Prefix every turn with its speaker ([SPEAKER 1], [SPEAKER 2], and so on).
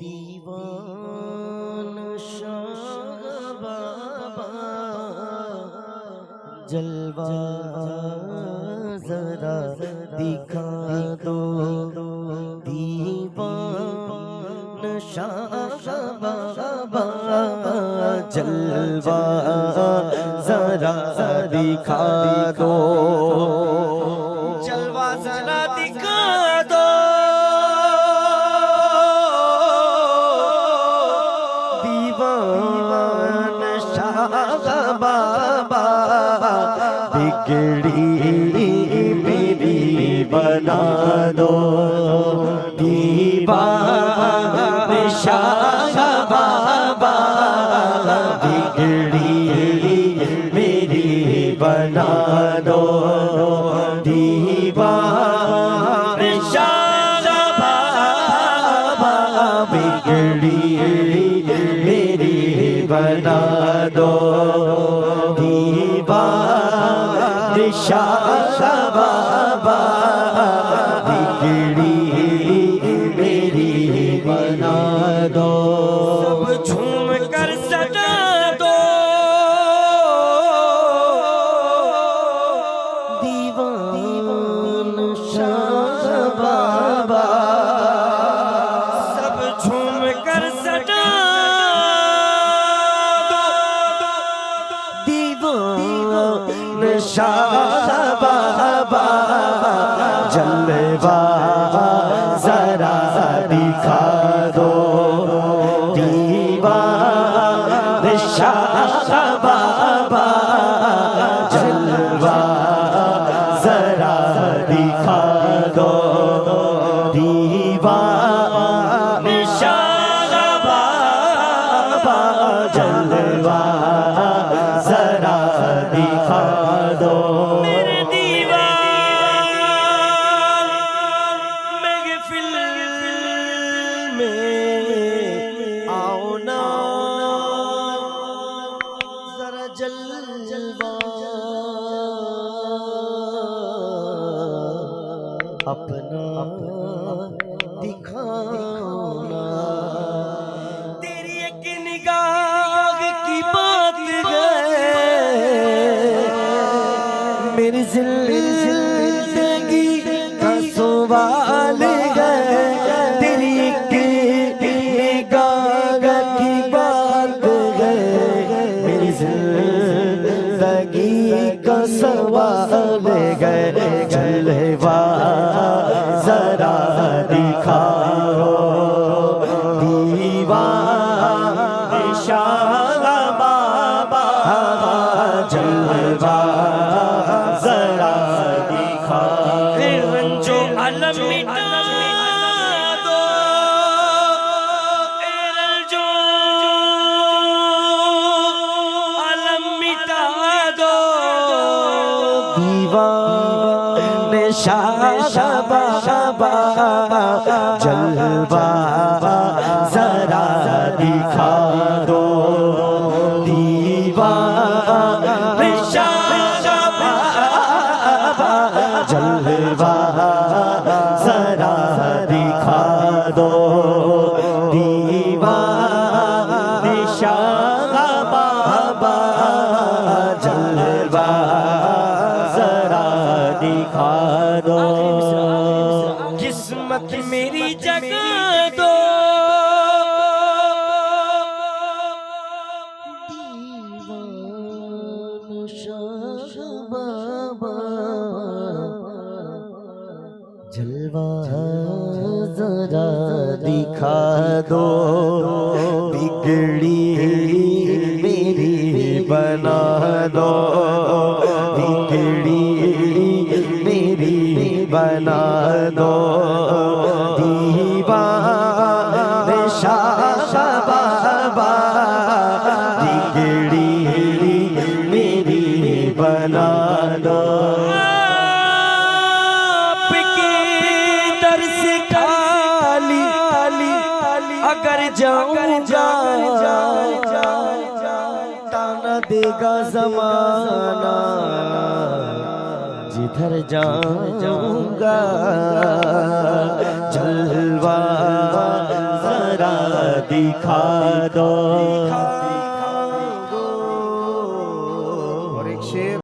[SPEAKER 1] دیوان شاہ بابا جلوہ ذرا دکھا دو، دیوان شاہ بابا جلوہ ذرا دکھا دو، جلوہ ذرا دکھا دو، دیوان شاہ بابا بگڑی میری بنا دو، دیوان شاہ بابا بگڑی میری بنا دو، دیوان شاہ بابا بگڑی میری بنا دو، دیوان شاہ بابا بگڑی میری بنا دو، سب جھوم کر سجا دو، دیوان شاہ بابا سب جھوم کر سجا دو، دیوان شاہ بابا جلوہ ذرا دکھا دو، دیوان شاہ بابا جلوہ ذرا دکھا دو، دیوان شاہ بابا جلوہ ذرا دکھا دو، میرے دیوان محفل میں آؤ نا، ذرا جلوہ اپنا دکھانا، تیری ایک نگاہ کی بات ہے میری زندگی کا سوال ہے، تیری ایک نگاہ کی بات ہے میری زندگی کا سوال ہے، جلوہ ذرا دکھاؤ، دیوان شاہ بابا جلوہ ذرا دکھاؤ، جو علم مٹا دو، جو علم مٹا دو، دیوان شاہ بابا جلوہ ذرا دکھا دو، دیوان شاہ بابا جلوہ ذرا دکھا دو، دیوان شاہ بابا جلوہ ذرا دکھا دو، قسمت میری جگہ دو، دیوان شاہ بابا جلوہ ذرا دکھا دو، بگڑی میری بنا دو، بگڑی میری بنا دو، دیوان شاہ بابا بگڑی میری بنا دو، آپ کے در سے خالی اگر جاؤں گا تانا دے گا زمانہ، جدھر جاؤں گا جلوہ دکھا دو